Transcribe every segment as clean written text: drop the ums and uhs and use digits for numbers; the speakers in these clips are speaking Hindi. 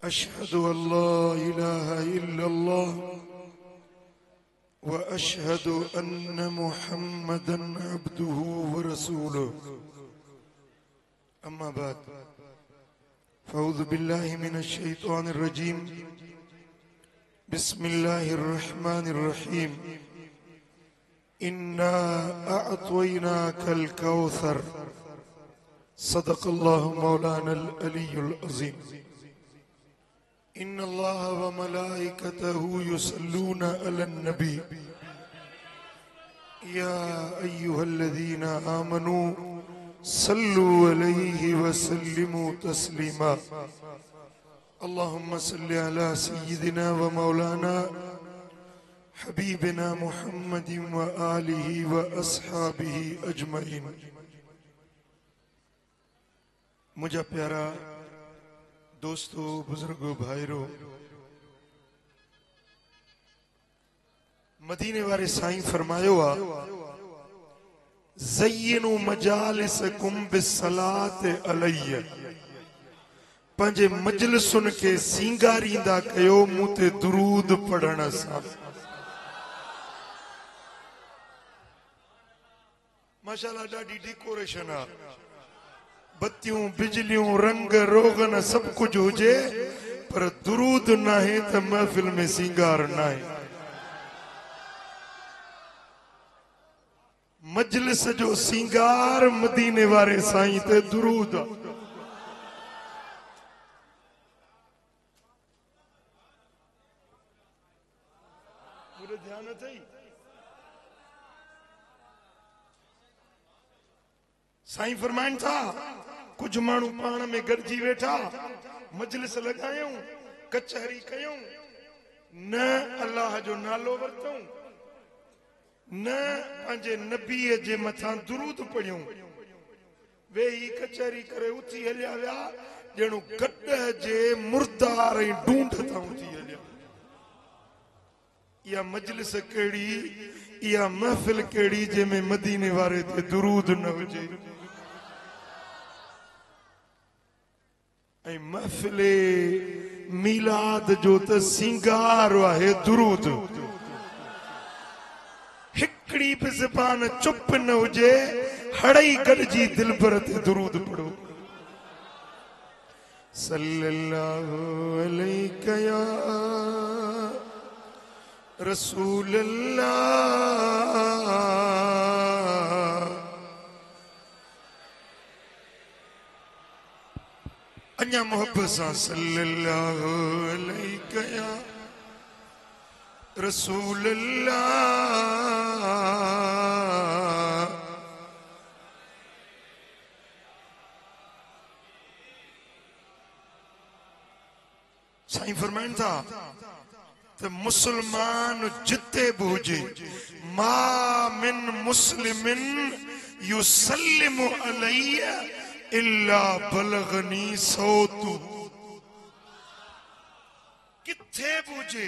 अशहदु अल्ला इलाहा इल्लल्लाह व अशहदु अन्न मुहम्मदन अब्दुहु व रसूलुहु अम्मा बाद फ़अऊज़ु बिल्लाहि मिनश शैतानिर रजीम बिस्मिल्लाहिर रहमानिर रहीम इन्ना अअतयनाकल कौसर सदक़ल्लाहु मौलानल अलीयुल अज़ीम इन्नल्लाह व मलाइकतहु युसल्लूना अलन नबी या अय्युहल्लज़ीना आमनू सल्लु अलैहि व सल्लिमू तस्लीमा अल्लाहुम्मा सल्लि अला सय्यिदिना व मौलाना हबीबिना मुहम्मदिन व आलिहि व अस्हाबिहि अजमईन। मुझा प्यारा दोस्तों, बुजुर्गों, भाईरों, मदीने वाले साईं फरमायो आ ज़य्यिनु मजालिसकुम बिस्सलात अलैय, पंजे मजलिसुन के सिंगारींदा कयो मुते दुरूद पढ़ण सां। माशाअल्लाह ॾाढी डेकोरेशन आ, बत्तियों बिजलियों रंग रोगन सब कुछ हुजे पर दुरूद नाहे त महफिल में सिंगार नाहे। मजलिस जो सिंगार मदीने वारे साईं ते दुरूद। पूरे ध्यान अथई। साईं फरमाइन था कुछ मानू पान में गॾिजी वेठा, मजलिस लगायूं, कचहरी कयूं, न अल्लाह जो नालो वरतऊं, न पंहिंजे नबीअ जे मथां दुरूद पढ़ियूं, वेही कचहरी करे उथी हलिया विया ॼणो गॾ जे मुर्दार ऐं ढूंढ तां उथी हलिया। इहा मजलिस कहिड़ी, इहा महफ़िल कहिड़ी जंहिंमें मदीने वारे ते दुरूद न हुजे। ऐं महफ़िले मीलाद जो त सिंगार आहे दुरूद। हिकड़ी भी ज़बान चुप न हुजे, हड़ई गॾिजी दिलबर ते दुरूद पढ़ो। सल्लल्लाहु अलैका या रसूल अल्लाह, अञा मोहब्बत सां सल्लल्लाहु अलैका या रसूल अल्लाह। साईं फरमाइन था त मुसलमान जिते भी हुजे, मा मिन मुस्लिमिन युसल्लिमु अलैय इल्ला बलगनी सौतु। किथे भी हुजे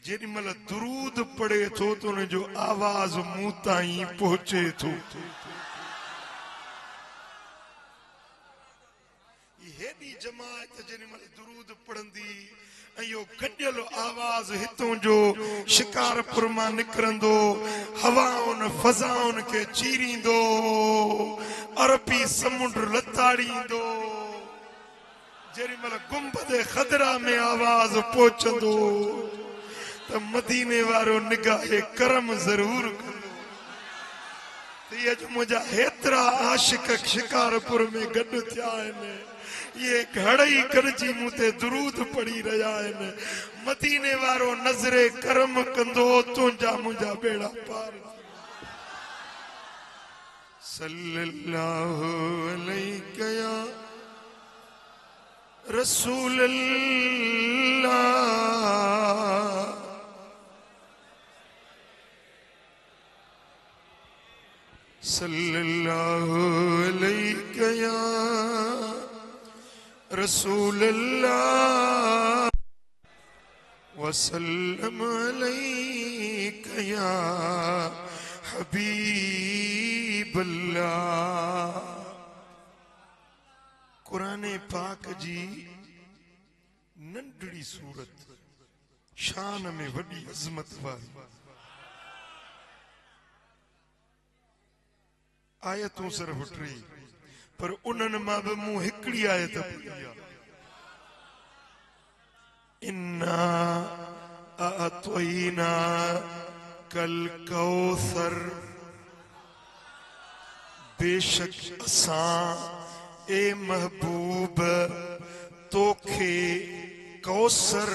जेॾी महिल दुरूद पढ़े थो त उन जो आवाज़ मूं ताईं पहुचे थो। हेॾी जमात जेॾी महिल दुरूद पढ़ंदी ऐं इहो गॾियल आवाज़ हितों जो शिकारपुर मां निकिरंदो, हवाउनि फज़ाउनि खे चीरींदो, अरबी समुंड लताड़ींदो, जेॾी महिल गुंबद ख़दरा में आवाज़ पहुचंदो त मदीने वारो निगाहे करम ज़रूर कंदो। अॼु मुंहिंजा हेतिरा आशिक शिकारपुर में गॾु थिया आहिनि, ये घड़ई गॾिजी मूं ते दुरूद पढ़ी रहिया आहिनि। मदीने वारो नज़रे करम कंदो, तुंहिंजा मुंहिंजा बेड़ा पार। सल्लल्लाहु अलैका या रसूल अल्लाह, सल्लल्लाहु अलैका या रसूल अल्लाह वसल्लम अलैका या हबीब अल्लाह। कुरान पाक जी नंढड़ी सूरत शान में वडी अजमत वाली आयतों सिर्फ टी पर उन्हनि मां भी मूं हिकड़ी आयत पढ़ी आहे इन्ना अअतोइना कल कौसर बेशक असां ए महबूब तोखे कौसर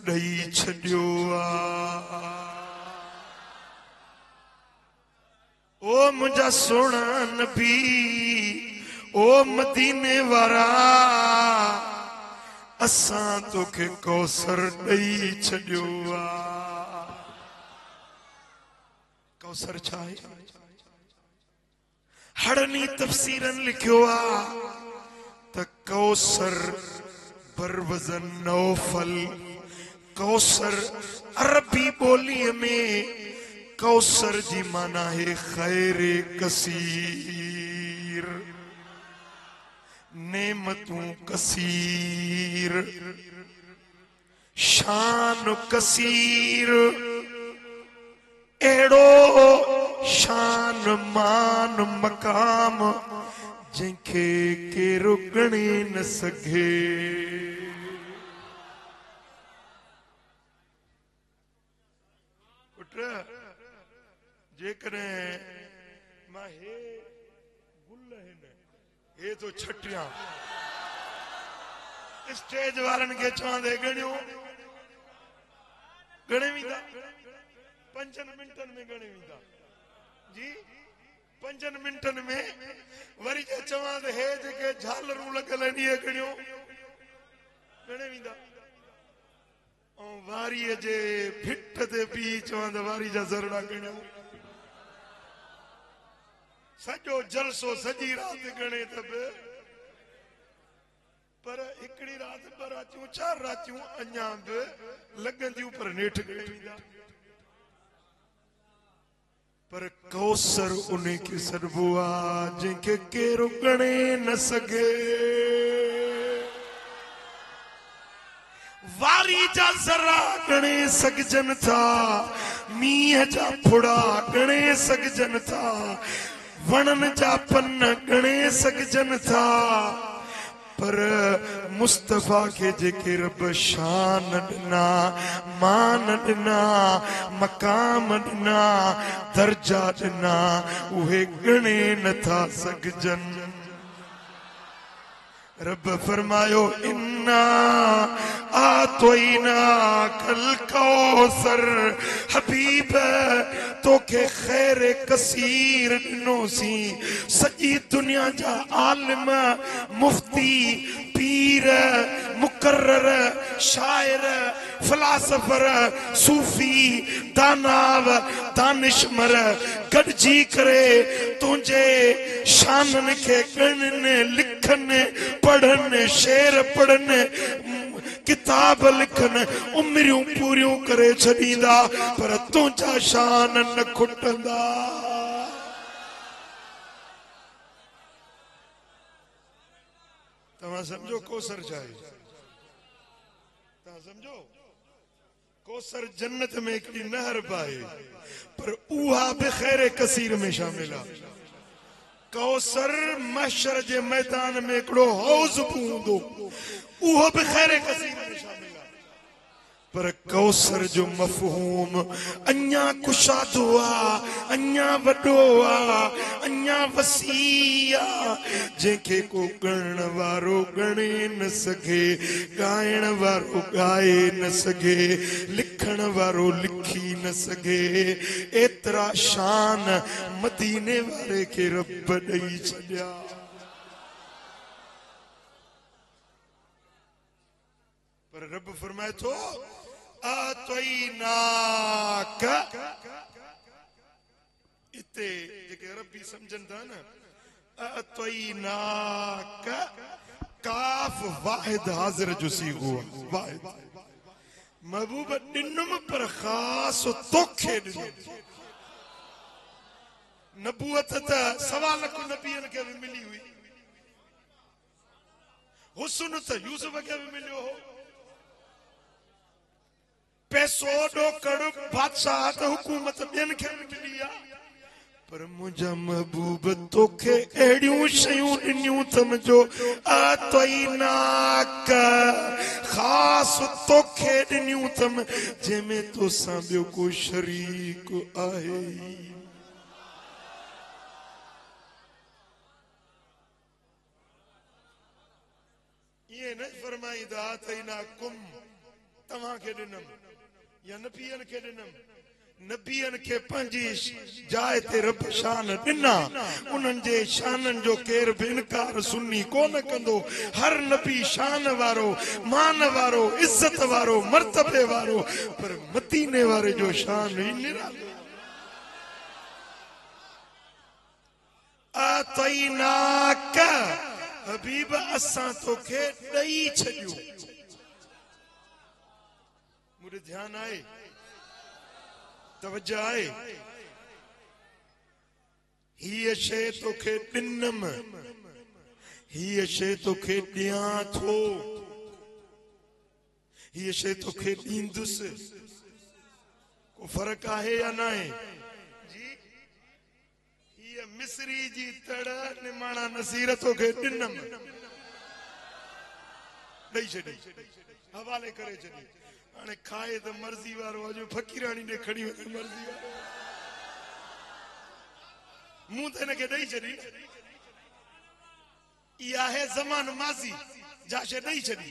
ॾई छॾियो आहे ओ मुंहिंजा सोना नबी ओ मदीने वारा असां तोखे कौसर ॾई छॾियो आहे कौसर छा आहे हड़नी तफसीरन लिखियो आहे त कौसर बरवज़न नौफल कौसर अरबी ॿोलीअ में कौसर जी माना है खैर कसीर नेमतूं कसीर शान कसीर एड़ो शान मान मकाम जिनके केरो गणे न सघे जेकॾहिं मां हे गुल हिन हे तो छटियां स्टेज वारनि खे चवंदे गणियो गणे वेंदा 5 मिंटनि में गणे वेंदा जी 5 मिंटनि में वरी चवां हे जेके झालरूं लॻल आहिनि इहे गणियो गणे वेंदा ऐं वारीअ जे भिट ते पी चवां त वारी जा ज़रड़ा गणियो सॼो जलसो सॼी राति गणे त बि पर हिकड़ी राति 2 रातियूं 4 रातियूं अञा बि लॻंदियूं पर नेठि गणे वेंदा पर कौसर उन खे सॾिबो आहे जंहिंखे केरु गणे न सघे वारी जा ज़रा गणे सघजनि था मींहं जा फुड़ा गणे सघजनि था वणनि जा पन गणे सघजनि था पर मुस्तफा के जेके रब शान ॾिना मान ॾिना मकाम ॾिना दर्जा ॾिना उहे गणे नथा सघजनि रब फरमायो इन्ना आतोइना कल कौसर हबीब तोखे खैर कसीर ॾिनोसीं सॼी दुनिया जा आलिम मुफ्ती पीर मुकर्रर शाइर फिलासफर सूफी दानाव दानिशमर गॾिजी करे तुंहिंजे शाननि खे ॻणनि लिखनि पढ़नि शेर पढ़नि किताब लिखनि उमिरियूं पूरियूं करे छॾींदा पर तुंहिंजा शान न खुटंदा तव्हां सम्झो कौसर छा आहे तव्हां सम्झो कौसर जन्नत में हिकिड़ी नहर आहे पर उहा बि खैर कसीर में शामिल आहे कौसर महशर जे मैदान में हिकिड़ो हौज़ बि हूंदो उहो बि खैर कसीर में शामिल आहे पर कौसर जो मफ़हूम अञा कुशादो आहे अञा वॾो आहे अञा वसी आहे जंहिंखे को ॻणण वारो ॻणे न सघे ॻाइण वारो ॻाए न सघे लिखण वारो लिखी न सघे एतिरा शान मदीने वारे खे रब ॾई छॾिया पर रब फरमाए थो आतोइनाक इते जेके अरबी सम्झनि था न आतोइनाक काफ वाहिद हाज़िर जो सीगो वाहिद महबूब ॾिनुम पर ख़ास तोखे ॾिनो नबूअत त 1.25 लाख नबियनि खे बि मिली हुई हुस्न त यूसुफ खे बि मिलियो हो पैसो डोकड़ बादशाह त हुकूमत ॿियनि खे मिली आहे पर मुंहिंजा महबूब तोखे अहिड़ियूं शयूं ॾिनियूं अथनि जो आतोइनाक ख़ासि तोखे ॾिनियूं अथनि जंहिंमें तोसां ॿियो को शरीक आहे ये न फरमाईंदा आतोइनाकुम तव्हांखे ॾिनमि या नबियनि खे ॾिनमि नबियनि खे पंहिंजी जाइ ते रब शान ॾिना उन्हनि जे शाननि जो केर बि इनकार सुन्नी कोन कंदो हर नबी शान वारो मान वारो इज्जत वारो मर्तबे वारो पर मदीने वारे जो शान ई निरालो आतैनाक हबीब असां तोखे ॾेई छॾियो मुझे ध्यान आए तवज्जो आए हीअ शइ तोखे ॾिनमि हीअ शइ तोखे ॾियां थो हीअ शइ तोखे ॾींदुसि को फ़र्क़ु आहे या न आहे जी हीअ मिस्री जी तड़ निमाणा नसीर तोखे ॾिनमि ॾेई छॾी हवाले करे छॾी हाणे खाए त मर्ज़ी वारो अॼु फ़कीराणी ॾे खणी वञे मर्ज़ी वारो मूं त हिनखे ॾेई छॾी इहा आहे ज़मान माज़ी जा शइ ॾेई छॾी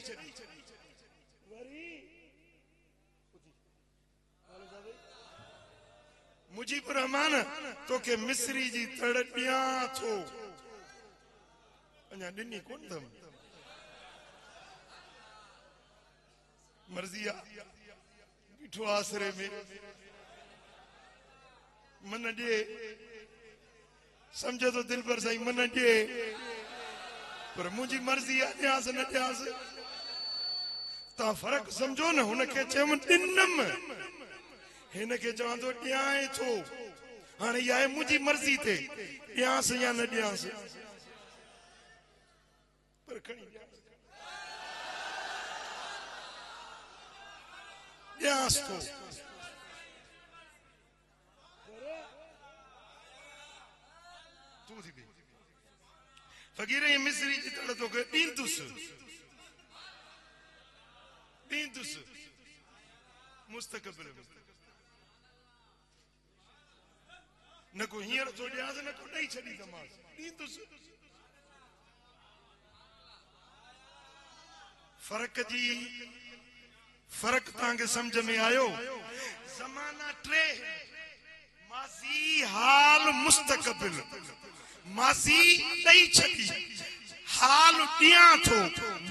मुजीब रहमान तोखे मिस्री जी तड़ ॾियां थो अञा ॾिनी कोन अथमि मर्ज़ी बीठो आसरे में मन ॾे समझो तो दिल पर साईं मन ॾे पर मुंहिंजी मर्ज़ी आहे ॾियांसि न ॾियांसि तव्हां फ़र्क़ु सम्झो न हुनखे चयोमि ॾिनमि हिनखे चवां थो ॾियां थो हाणे इहा आहे मुंहिंजी मर्ज़ी ते ॾियांसि या न ॾियांसि पर खणी ॾियांसि थो तूं थी फ़कीर जी मिस्री जी तड़ तोखे ॾींदुसि मुस्तक़बिल न को हींअर थो ॾियांसि न को ॾेई छॾी तमासि ॾींदुसि फ़र्क़ु तव्हांखे सम्झ में आयो ज़माना टे माज़ी हाल मुस्तक़बिल माज़ी ॾेई छॾी हाल ॾियां थो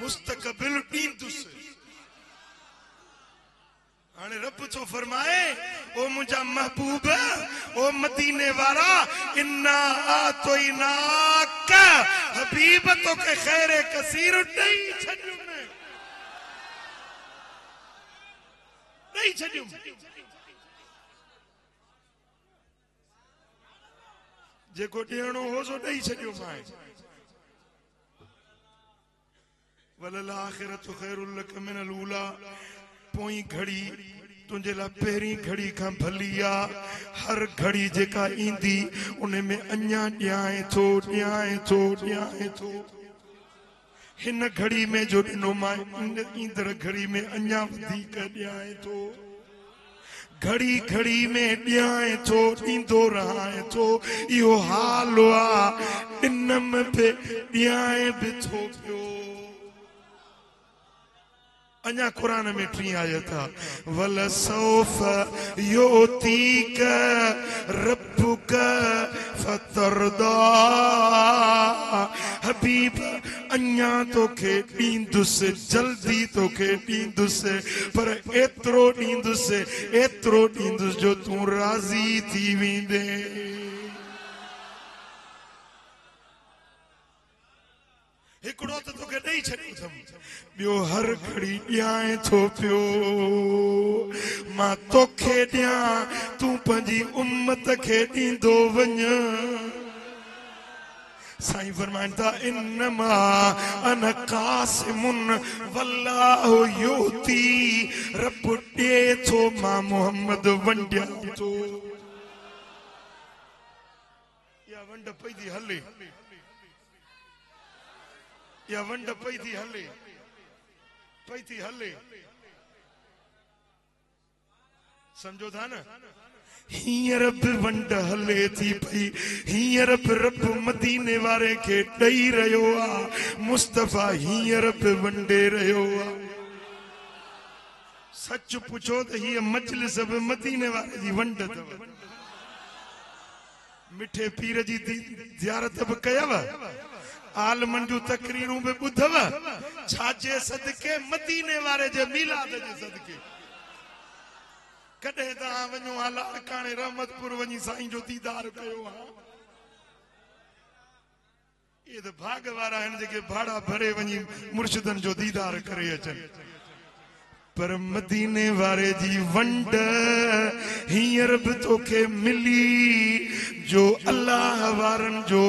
मुस्तक़बिल ॾींदुसि हाणे रब थो फरमाए ओ मुंहिंजा महबूब ओ मदीने वारा इन्ना आतोइनाक हबीब तोखे खैर कसीर ॾेई छॾियुमि जेको ॾियणो हो सो ॾेई छॾियो मां वलल आखिरतु खैरुल लक मिनल ऊला पोई घड़ी तुंहिंजे लाइ पहिरीं घड़ी खां भली आहे हर घड़ी जेका ईंदी उन में अञा ॾियां थो हिन घड़ी में जो ॾिनो मां ईंदड़ घड़ी में अञा वधीक ॾियां थो घड़ी घड़ी में ॾियां थो ॾींदो रहां थो इहो हाल आहे ॾिनमि बि ॾियां बि थो पियो अञा कुरान में 3 आयत वल सौफ योतीक रब्बुक फतरदा हबीब अञा तोखे ॾींदुसि जल्दी तोखे ॾींदुसि पर एतिरो ॾींदुसि जो तूं राज़ी थी वेंदे हिकिड़ो त तोखे ॾेई छॾींदुमि ॿियो हर घड़ी ॾियां थो पियो मां तोखे ॾियां तूं पंहिंजी उम्मत खे ॾींदो वञ साईं फरमाइनि था इन्नमा अन कासिमुन वल्लाहु युती रब ॾे थो मां मोहम्मद वंडिया तो या वंड पई थी हले या वंड पई थी हले समझो था ना हींअर बि वंड हले थी पई हींअर बि रब मदीने वारे खे ॾेई रहियो आहे मुस्तफ़ा हींअर बि वंडे रहियो आहे सच पुछो त हीअ मजलिस बि मदीने वारे जी वंड अथव मिठे पीर जी ज़ियारत बि कयव आलमन जूं तकरीरूं बि ॿुधव छाजे सदके मदीने वारे जे मीलाद जे सदके कॾहिं तव्हां वञो हा लाड़काणे रहमतपुर वञी साईं जो दीदार कयो आहे इहे त भाग वारा आहिनि जेके भाड़ा भरे वञी मुर्शिदनि जो दीदार करे अचनि पर मदीने वारे जी वंड हींअर बि तोखे मिली जो अल्लाह वारनि जो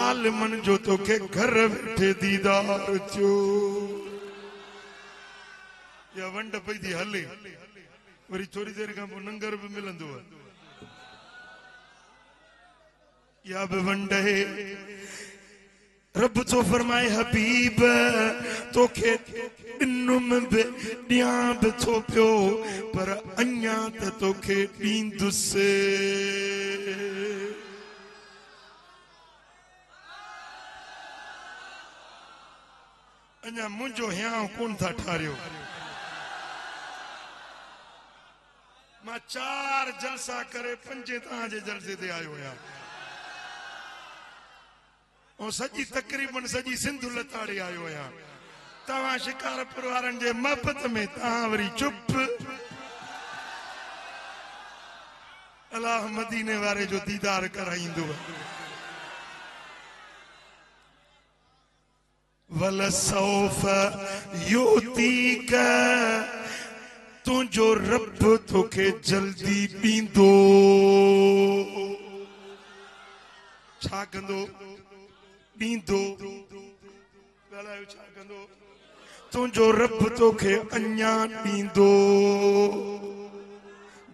आलमन जो तोखे घर वेठे दीदार थियो या वंड पई थी हले वरी थोड़ी देर खां पोइ नंगर बि मिलंदो या बि वंड है रब तो फरमाए हबीब तोखे ॾिनुम बि ॾियां बि थो पियो पर अञा त तोखे ॾींदुसि अञा मुंहिंजो हियांव कोन था ठारियो मां 4 जलसा करे 5 तव्हांजे जलसे ते आयो आहियां ऐं सॼी तकरीबन सॼी सिंध लताड़े आयो आहियां तव्हां शिकारपुर वारनि जे महबत में तव्हां वरी चुप अलाह मदीने वारे जो दीदार कराईंदो वलसौफ युतीक तुंहिंजो रब तोखे जल्दी ॾींदो छा कंदो ॾींदो ॻाल्हायो छा कंदो तुंहिंजो रब तोखे अञा ॾींदो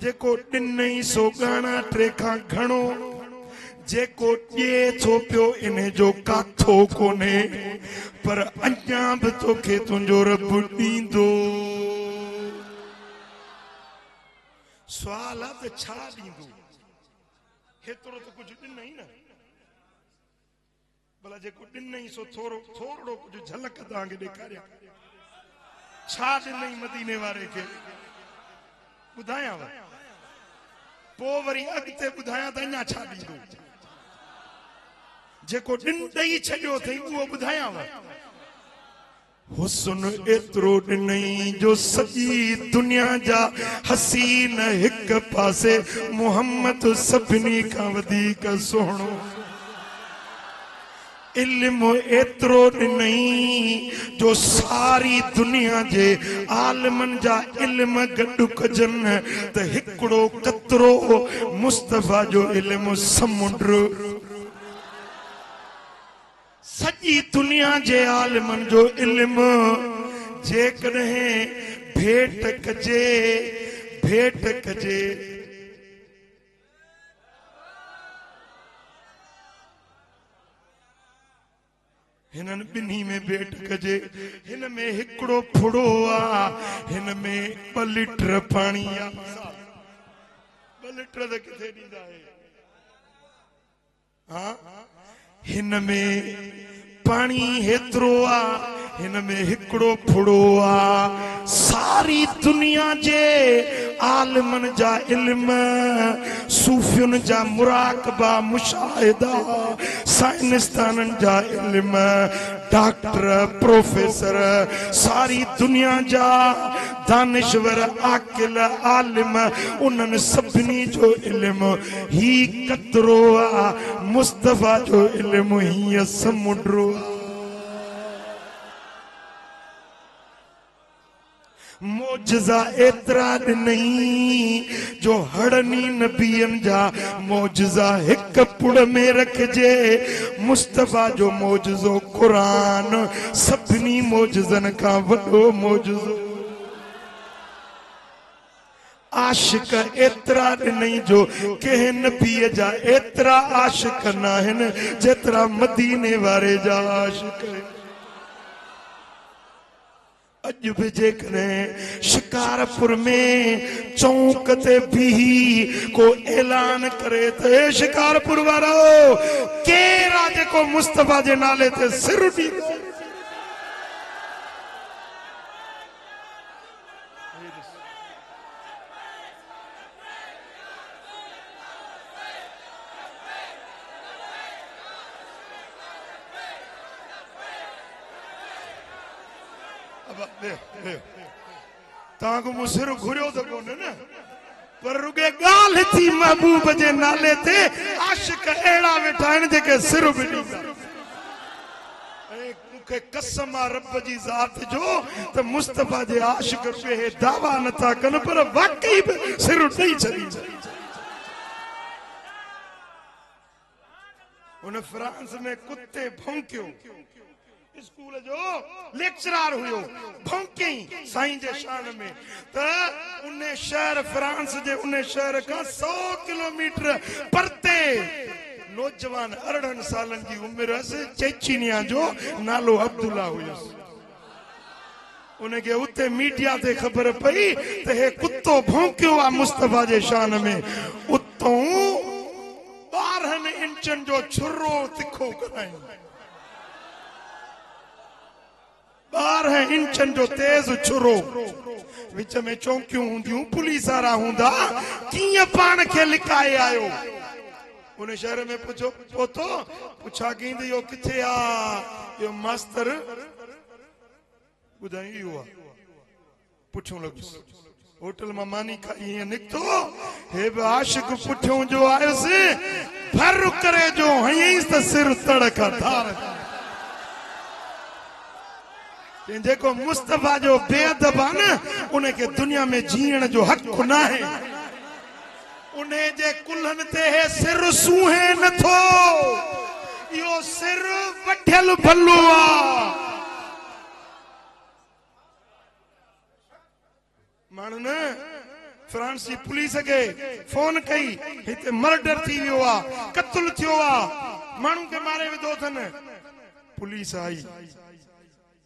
जेको ॾिनई सो ॻाणा टे खां घणो जेको ॾिए थो पियो इन जो काथो कोन्हे पर अञा बि तोखे तुंहिंजो रब ॾींदो सुवाल आहे त छा ॾींदो हेतिरो त कुझु ॾिनई न भला जेको ॾिनई सो थोरो कुझु झलक तव्हांखे ॾेखारियां छा ॾिनई मदीने वारे खे ॿुधायांव पोइ वरी अॻिते ॿुधायां त अञा छा ॾींदो जेको ॾेई छॾियो अथई उहो ॿुधायांव हुस्न एतिरो ॾिनई जो सॼी दुनिया जा हसीन हिक पासे मोहम्मद सभिनी खां वधीक सुहिणो इल्म एतिरो ॾिनई जो सारी दुनिया जे आलमन जा इल्म गॾु कजनि त हिकिड़ो कतरो मुस्तफ़ा जो इल्म समुंड सॼी दुनिया जे आलमन जो इल्म जेकॾहिं भेट कजे हिननि ॿिन्ही में भेट कजे हिन में हिकिड़ो फुड़ो आहे हिन में 2 लीटर पाणी आहे 2 लीटर त किथे ॾींदा हा हिन में पाणी हेतिरो आहे हिन में हिकिड़ो फुड़ो आहे सारी दुनिया जे आलमन जा इल्म सूफियुनि जा मुराकबा मुशाहिदा साइंसदाननि जा इल्म डॉक्टर प्रोफेसर सारी दुनिया जा दानिश्वर आकिल आलिम उन्हनि सभिनी जो इल्म ही कतरो आहे मुस्तफ़ा जो इल्म हीअ समुंड मोजज़ा एतिरा ॾिनई जो हड़नी नबियनि जा मोजज़ा हिक पुड़ में रखजे मुस्तफ़ा जो मोजज़ो क़ुरान सभिनी मोजज़नि खां वॾो मोजज़ो आशिक एतरा नहीं जो के नबी जा एतरा आशिक ना है जेतरा मदीने वारे जा आशिक है। अज भी जेकॾहिं शिकारपुर में चौक ते भी को ऐलान करे तो शिकारपुर वारो केरा जेको मुस्तफा जे नाले ते सिर डी ताको मुसिर घुरियो तो कोने न पर रुगे गाल थी महबूब जे नाले ते आशिक एड़ा वेठा आहिनि जेके सिर बि ॾींदा। मूंखे कसम आहे रब जी ज़ात जो त मुस्तफा जे आशिक पे दावा नथा कनि पर वाकई बि सिर ॾेई छॾींदा। उन फ्रांस में कुत्ते भौंकियो स्कूल जो लेक्चरर हुयो भौंकई साईं जे शान में त उन शहर फ्रांस जे उन शहर का 100 किलोमीटर परते नौजवान 18 सालन जी उम्र चेचिनिया जो नालो अब्दुल्ला हुयो। उनके उते मीडिया ते खबर पई त हे कुत्तो भौंकियो आ मुस्तफा जे शान में उतो 12 इंचन जो छुरो तिखो कराई 12 इंचन जो तेज छुरो विच में चौकियूं हूंदियूं पुलिस वारा हूंदा कीअं पाण खे लिकाए आयो। उन शहर में पुछो पोतो पुछा कईं यो किथे आ यो मास्तर ॿुधाई इहो आहे पुठियों लॻुसि होटल मां मानी खाई ईअं निकितो हे बि आशिक पुठियों जो आयुसि फर करे जो हयईंसि त सिर तड़क धार जेको मुस्तफा जो बेअदब आहे न उनखे दुनिया में जीअण जो हक़ न आहे। उन जे कुल्हनि ते हे सिर सूहे नथो इहो सिर वठियल भल्लो आहे। माण्हू न फ्रांस जी पुलिस खे फोन कई हिते मर्डर थी वियो आहे क़त्ल थियो आहे माण्हू खे मारे विधो अथनि। पुलिस आई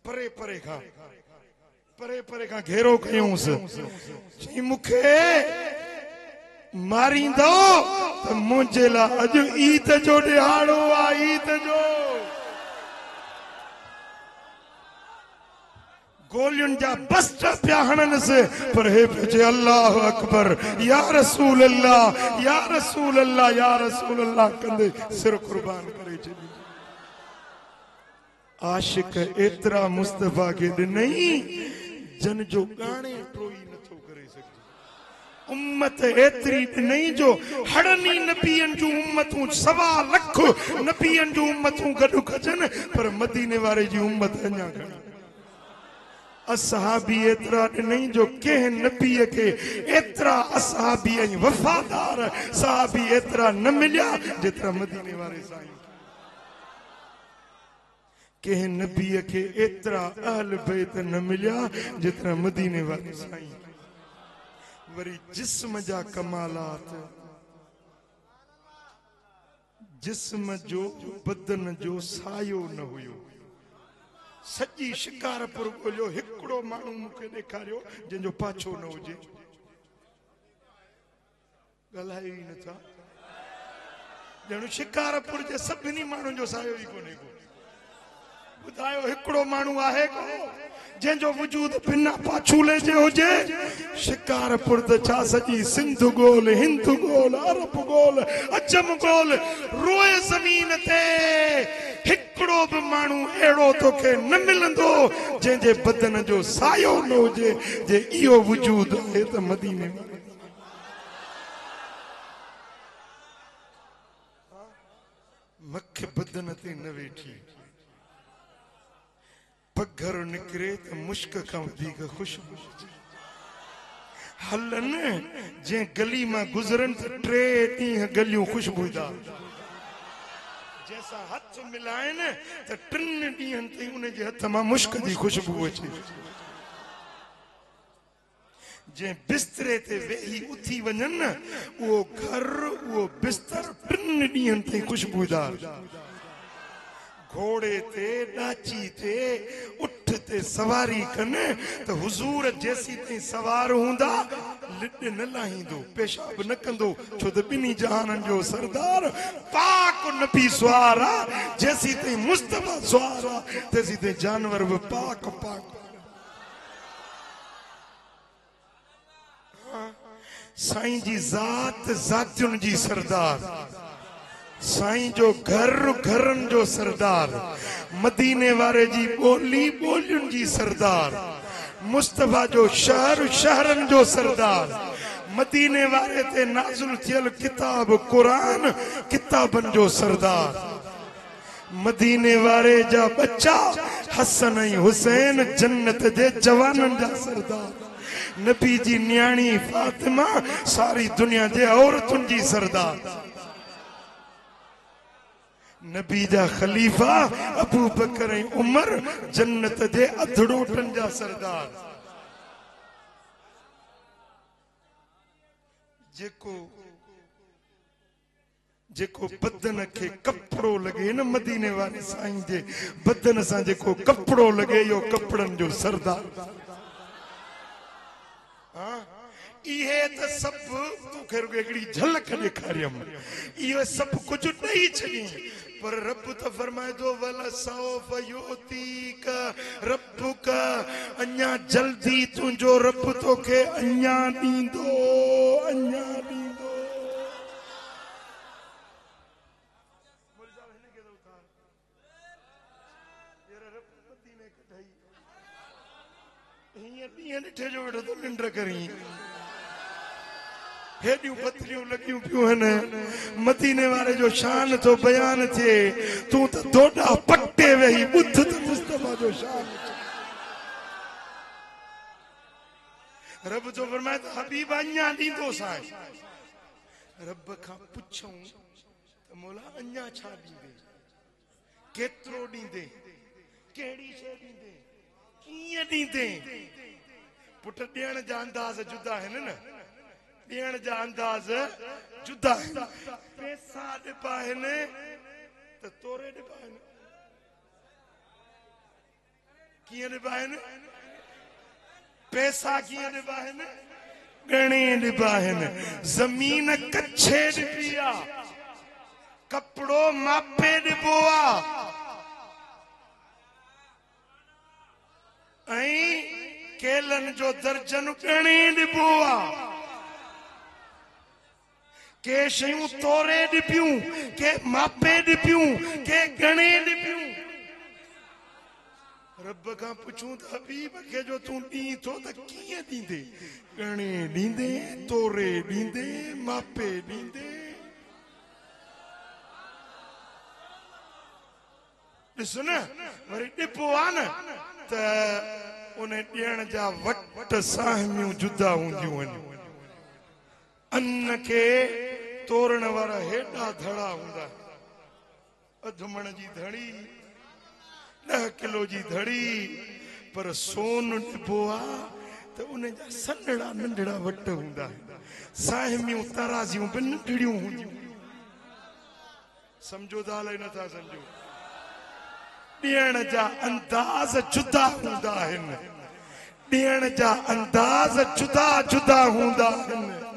परे परे खां घेरो कयूंसि चई मूंखे मारींदो त मुंहिंजे लाइ अॼु ईद जो ॾिहाड़ो आहे ईद जो गोलियुनि जा बस्ट पिया हणनसि पर हे पियो अल्लाह अकबर या रसूल अल्लाह या रसूल अल्लाह या रसूल अल्लाह कंदे सिर कुर्बान करे छॾी। आशिक एतरा मुस्तफा के ॾिनई जन जो गाणे टोई नथो करे सघे। उम्मत एतरी ॾिनई जो हड़नी नबियन जूं उम्मतूं 1.25 लख नबियन जूं उम्मतूं गॾु कजनि पर मदीने वारे जी उम्मत अञा घणी। असहाबी एतरा ॾिनई जो कंहिं नबीअ खे एतरा असहाबी ऐं वफ़ादार सहाबी एतरा न मिलिया जेतिरा मदीने वारे साईं। कंहिं नबीअ खे एतरा अहल बैत न मिलिया जेतिरा मदीने वारे साईं। वरी जिस्म जा कमालात जिस्म जो बदन जो सायो न हुयो। सॼी शिकारपुर ॻोल्हियो हिकिड़ो माण्हू मूंखे ॾेखारियो जंहिंजो पाछो न हुजे। ॻाल्हायो ई नथा ॼण शिकारपुर जे सभिनी माण्हुनि जो सायो ई कोन्हे को। ॿुधायो हिकिड़ो माण्हू आहे को जंहिंजो वजूद बिना पाछूले जे हुजे। शिकारपुर त छा सॼी सिंध गोल हिंद गोल अरब गोल अजम गोल रोए ज़मीन ते हिकिड़ो बि माण्हू अहिड़ो तोखे न मिलंदो जंहिंजे बदन जो सायो न हुजे जे इहो वजूद आहे त मदीने में। मख बदन ते न वेठी पघर निकिरे त मुश्क खां वधीक खुशबू हलन जंहिं गली मां गुज़रनि त 3 ॾींहं गलियूं खुशबूदार जैसा हथ मिलाइनि त 3 ॾींहंनि ताईं उनजे हथ मां मुश्क जी खुशबू अचे। जे बिस्तरे ते वेही उथी वञन वो घर वो बिस्तर टिन ॾींहंनि ताईं खुशबूदार घोड़े ते डाची ते उठ ते सवारी कने तो हुजूर जैसी ताईं सवार हूंदा लिड न लाहींदो पेशाब न कंदो छो त ॿिन्ही जहाननि जो सरदार पाक नबी सवार आ जैसी ताईं मुस्तफा सवार आ तेसी ताईं जानवर भी पाक पाक साईं जी ज़ात ज़ातियुनि जी सरदार साईं जो घर घरनि जो सरदार मदीने वारे जी ॿोली ॿोलियुनि जी सरदार मुस्तफा जो शहर शहरनि जो सरदार मदीने वारे ते नाज़िल थियल किताब कुरान किताबनि जो सरदार मदीने वारे जा बच्चा हसन ऐं हुसैन जन्नत जे जवाननि जा सरदार नबी जी न्याणी फातिमा सारी दुनिया जे औरतुनि जी सरदार नबी जा खलीफा अबू बकर ऐं उमर जन्नत जे अधड़ोटनि जा सरदार जेको जेको बदन खे कपड़ो लगे न मदीने वाले साईं जे बदन सां जेको कपड़ो लगे यो कपड़न जो सरदार इहे त सब तोखे हिकिड़ी झलक ॾेखारियम इहो सब कुछ ॾेई छॾी पर रब त फरमाए थो वला सौफ युतीक रब्बुक अञा जल्दी तुंहिंजो रब तोखे अञा ॾींदो अञा ॾींदो हीअं ॾींहं ॾिठे जो वेठो तो निंड करी हेॾियूं पतलियूं लॻियूं पियूं आहिनि मदीने वारे जो शान तो बयान थिए तूं त दोडा पटे वेही ॿुध त मुस्तफा जो शान रब जो फरमाए त हबीब अञा ॾींदो साईं रब खां पुछूं त मौला अञा छा ॾींदे केतिरो ॾींदे कहिड़ी शइ ॾींदे कीअं ॾींदे पुट ॾियण जा अंदाज़ जुदा आहिनि न ॾियण जा अंदाज़ जुदा आहिनि पैसा ॾिबा आहिनि त तोरे ॾिबा आहिनि कीअं ॾिबा आहिनि पैसा कीअं ॾिबा आहिनि ॻणे ॾिबा आहिनि ज़मीन कच्छे ॾिबी आहे कपिड़ो मापे ॾिबो आहे ऐं केलनि जो दर्जन ॻणे ॾिबो आहे के शयूं तोरे ॾिबियूं के मापे ॾिबियूं के ॻणे ॾिबियूं रब खां पुछूं त हबीब खे जो तूं ॾीं थो त कीअं ॾींदे ॻणे ॾींदे तोरे ॾींदे मापे ॾींदे ॾिस न वरी ॾिबो आहे न त उन ॾियण जा वट साहमियूं जुदा हूंदियूं आहिनि अन्न के तोरण वारा हेॾा धड़ा हूंदा अधु मण जी धड़ी 10 किलो जी धड़ी पर सोन ॾिबो आहे त उन जा सन्हड़ा नंढड़ा वट हूंदा साहमियूं तराज़ियूं बि नंढड़ियूं हूंदियूं समझो था अलाए नथा समझो ॾियण जा अंदाज़ जुदा हूंदा आहिनि ॾियण जा अंदाज़ जुदा जुदा हूंदा आहिनि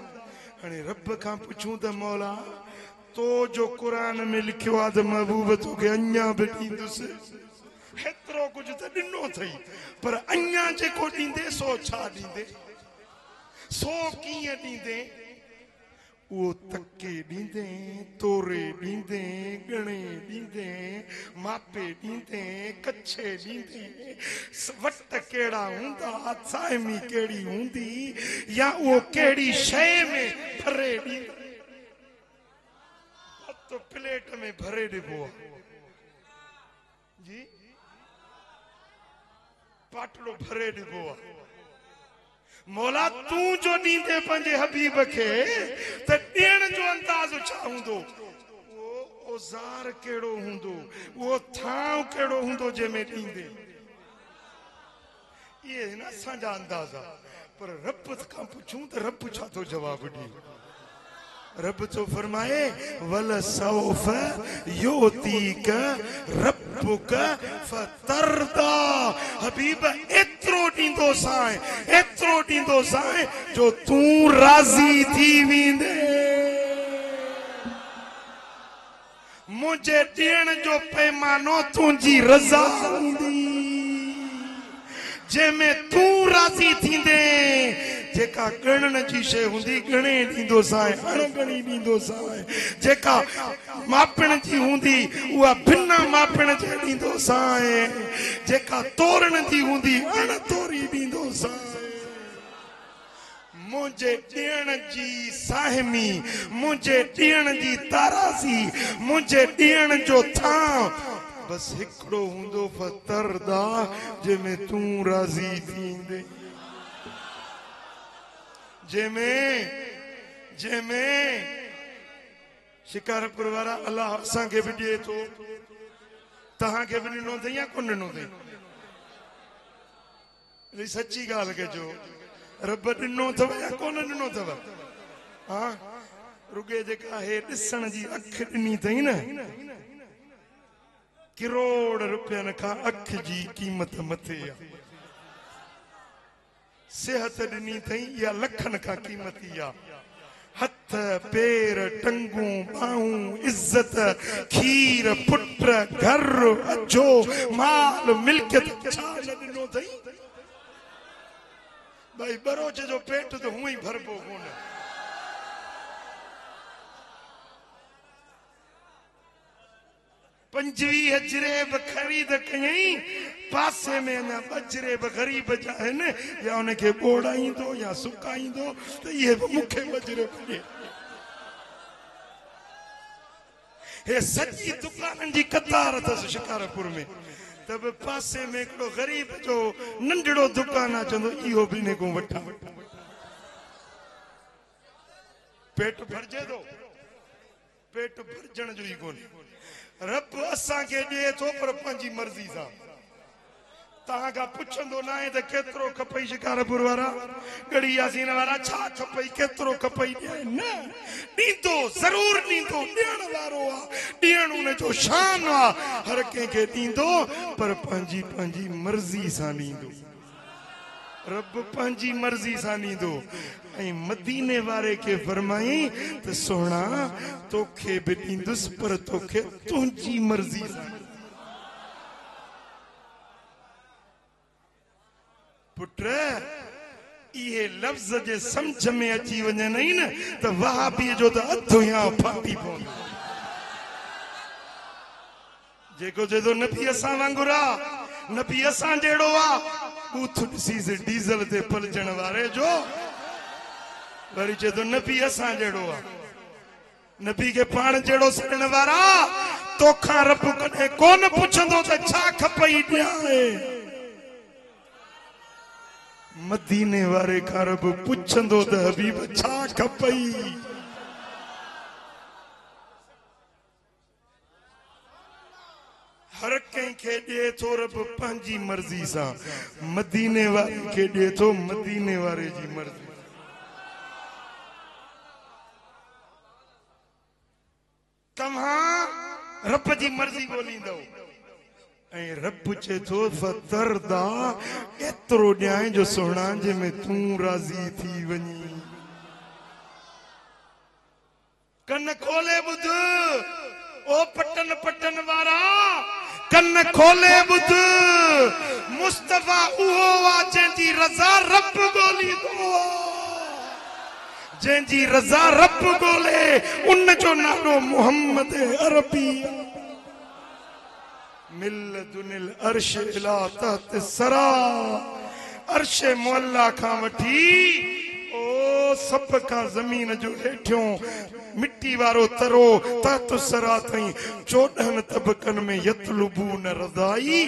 हाणे रब खां पुछूं त मौला तो जो कुरान में लिखियो आहे त महबूब तोखे अञा बि ॾींदुसि हेतिरो कुझु त ॾिनो अथई पर अञा जेको ॾींदे सो छा ॾींदे सो कीअं ॾींदे उहो तके ॾींदे तोरे ॾींदे ॻणे ॾींदे मापे ॾींदे कच्छे ॾींदे वट कहिड़ा हूंदा साइमी कहिड़ी हूंदी या उहो कहिड़ी शइ में भरे ॾींदो तो प्लेट में भरे ॾिबो जी पाटलो भरे ॾिबो आहे मौला तूं जो ॾींदे पंहिंजे हबीब खे त ॾियण जो अंदाज़ छा हूंदो उहो औज़ार कहिड़ो हूंदो उहो थांव कहिड़ो हूंदो जंहिंमें ॾींदे इहे न असांजा अंदाज़ा पर रब खां खां पुछूं त रब छा तो जवाब दी रब तो फरमाए वल सौफ योतीक रब्बुक फतरदा हबीब एतरो डींदो साए जो तू राजी थी वेंदे मुझे ॾियण जो पैमानो तुंहिंजी रज़ा हूंदी जंहिंमें तू राज़ी थींदे जेका गणन जी शइ हूंदी गणे ॾींदो साए अणगणी ॾींदो साए जेका मापण जी हूंदी उहा बिना मापण जे ॾींदो साए जेका तोरण जी हूंदी अण तोरी ॾींदो साए मुझे ॾियण जी साहिमी मुझे ॾियण जी तारासी मुझे ॾियण जो था बस हिकिड़ो हूंदो फतरदा जंहिंमें तूं राज़ी थींदे जंहिंमें शिकारपुर वारा अल्लाह असांखे बि ॾिए थो तव्हांखे बि ॾिनो अथई या कोन ॾिनो अथई सची ॻाल्हि कजो रब ॾिनो अथव या कोन ॾिनो अथव हा रुगे जेका हे ॾिसण जी अख ॾिनी अथई न करोड़ रुपयनि खां अख जी क़ीमत मथे आहे सेहत ॾिनी अथई या लखनि खां क़ीमती आहे हथ पेर टंगूं बाहूं इज्जत खीर पुट घर अजो माल मिल्कियत छा न ॾिनो अथई भाई बरोच जो पेट तो हुई भरबो कोन 25 अजरे खरीद कई पासे में ना बजरे गरीब जा है न या उनके बोड़ाईंदो या सुकाईंदो तो ये मुखे बजरे पड़े हे सच्ची दुकान जी कतार अथस शिकारपुर में तब पासे में हिकिड़ो गरीब जो नंढड़ो दुकान आहे चवंदो इहो बि ने को वठां पेट भरजे थो पेट भरजण जो ई कोन्हे रब असांखे ॾिए थो पर पंहिंजी मर्ज़ी सां तव्हां खां पुछंदो न आहे त केतिरो खपई शिकारपुर वारा गड़ी यासीन वारा छा खपई केतिरो खपई न ॾींदो ज़रूर ॾींदो ॾियण वारो आहे ॾियण उन जो शान आहे हर कंहिंखे ॾींदो पर पंहिंजी पंहिंजी मर्ज़ी सां ॾींदो रब पंहिंजी मर्ज़ी सां ॾींदो ऐं मदीने वारे खे फरमाई त सोना तोखे बि ॾींदुसि पर तोखे तुंहिंजी मर्ज़ी सां पुट इहे लफ़्ज़ जे सम्झ में अची वञनि न त वहाबीअ जो त अधु या फाटी पवंदो जेको चए थो नबी असां वांगुरु आहे नबी असां जहिड़ो आहे बूथ ॾिसीसि डीज़ल ते पलजण वारे जो वरी चए थो नबी असां जहिड़ो आहे नबी खे पाण जहिड़ो सॾण वारा तोखां रब कॾहिं कोन पुछंदो त छा खपई ॾियां मदीने वारे खां रब पुछंदो त हबीब छा खपई हर कंहिंखे ॾिए थो रब पंहिंजी मर्ज़ी सां मदीने वारे खे ॾिए थो मदीने वारे जी मर्ज़ी तव्हां रब जी मर्ज़ी ॻोल्हींदव ऐं रब चए थो फतरदा एतिरो ॾियां जो सोना जंहिंमें तूं राज़ी थी वञी कन खोले ॿुध ओ पटन पटन वारा कन खोले ॿुध मुस्तफ़ा उहो आहे जंहिंजी रज़ा रब ॻोल्हींदो जंहिंजी रज़ा रब ॻोल्हे उन जो नालो मोहम्मद अरबी मिल्लतुनिल अर्श इला तहत सरा अर्श मुअल्ला खां वठी ओ सब खां ज़मीन जो हेठियों मिट्टी वारो तरो तहत सरा ताईं 14 तबकनि में यतलुबून रज़ाई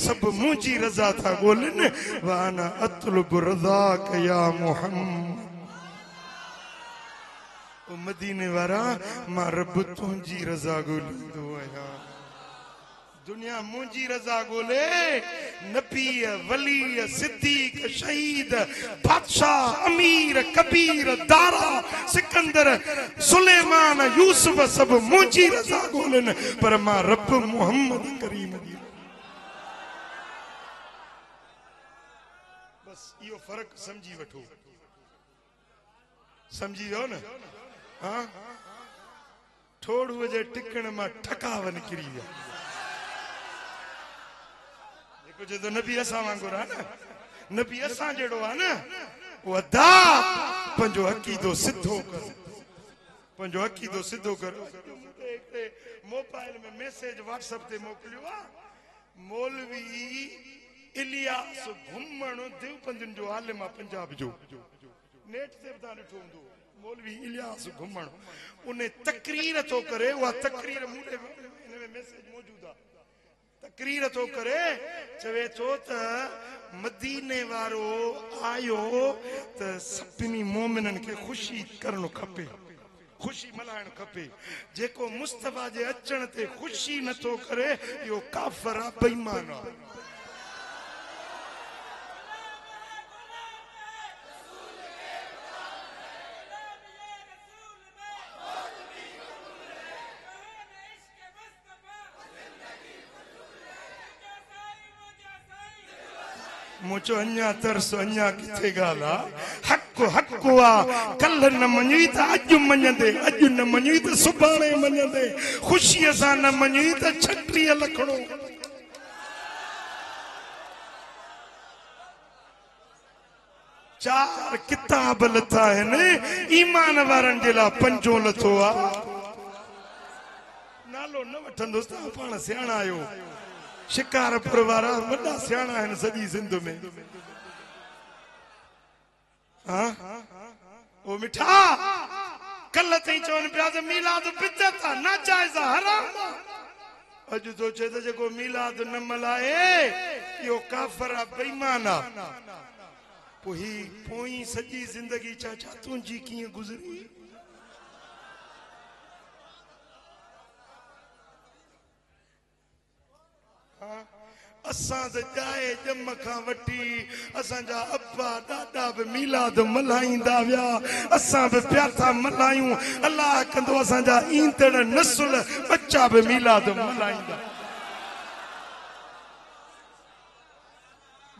सब मुंहिंजी रज़ा था ॻोल्हनि वाना अतलुब रज़ा कया मोहम्मद ओ मदीने वारा मां रब तुंहिंजी रज़ा ॻोल्हींदो आहियां दुनिया मुंजी रजा गोले नबी वली सिद्दीक शहीद बादशाह अमीर कबीर दारा सिकंदर सुलेमान यूसुफ सब मुंजी रजा गोलन पर मां रब मोहम्मद करीम दी बस यो फर्क समझी वठो समझी हो न हां थोड़ो जे टिकण मां ठकावन किरी विया जो तो नबी असा वांगुर है ना नबी असा जेड़ो है ना वो अदा पंजो अकीदो सिद्धो कर पंजो अकीदो सिद्धो कर मोबाइल में मैसेज व्हाट्सएप ते मोकलियो मौलवी इलियास घुमण देवबंदन जो आलिम पंजाब जो नेट ते बता ॾिठो हूंदो मौलवी इलियास घुमण उन्हें तकरीर तो करे वो तकरीर मुंडे इन में मैसेज मौजूद है तकरीर तो करे चवे तो त मदीने वारो आयो त सभिनी मोमिनन के खुशी करणो खपे खुशी मल्हाइण खपे जेको मुस्तफा जे अचण ते खुशी न तो करे यो काफर आ बेईमान आ मुझो अन्या तरस अन्या किथे गाला हक हकुआ कल न मञी त अज मञंदे अज न मञी त सुभाणे मञंदे खुशी सा न मञी त छटरी लखणो चार किताब लथा है ने ईमान वारन जे ला पंजो लथो आ नालो न वठंदो ता पाण सियाणा आयो शिकारपुर वारा वॾा सियाणा आहिनि सॼी सिंध में हाँ वो मिठा कल ताईं चवनि पिया त मीलाद बिदत आहे नाजाइज़ आहे हराम अॼु तो चए त जेको मीलाद न मल्हाए इहो काफ़िर आहे बेईमान आहे पोइ ही पोइ सॼी ज़िंदगी चाचा तुंहिंजी कीअं गुज़री असां त जाए जम खां वठी असांजा अब्बा ॾाॾा बि मीलाद मल्हाईंदा विया असां बि पिया था मल्हायूं अलाह कंदो असांजा ईंदड़ नसुल बच्चा बि मीलाद मल्हाईंदा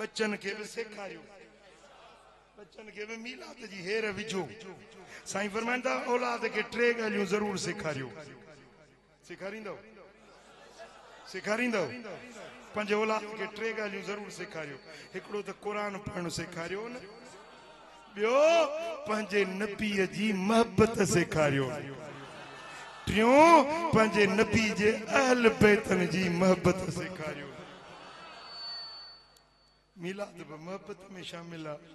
बच्चन खे बि सेखारियो बच्चन खे बि मीलाद जी हेर विझो साईं फरमाईंदा औलाद खे टे ॻाल्हियूं ज़रूर सेखारियो सेखारींदव सेखारींदव पंज औलाद के टे ॻाल्हियूं ज़रूर सेखारियो हिकिड़ो त क़ुरान पढ़णु सेखारियो न ॿियो पंहिंजे नबीअ जी मोहबत सेखारियो टियों पंहिंजे नबी जे अहल बैतन जी मोहबत सेखारियो मीलाद बि मोहबत में शामिल आहे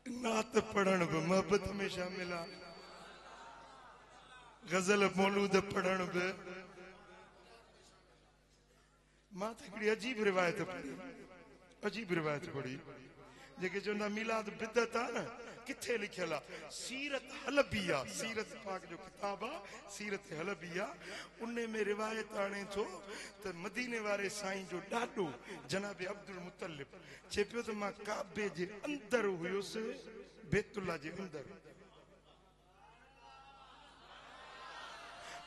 नात पढ़ण बि मोहबत में शामिल आहे गज़ल मौलूद पढ़ण बि मां त हिकिड़ी अजीब रिवायत पढ़ी जेके चवंदा मीलाद बिदत आहे न किथे लिखियल आहे सीरत हलबिया सीरत पाक जो किताब आहे सीरत हलबिया उन में रिवायत आणे थो त मदीने वारे साईं जो ॾाॾो जनाब अब्दुल मुतलिब चए पियो त मां काबे जे अंदर हुयुसि बैतुल्ला जे अंदर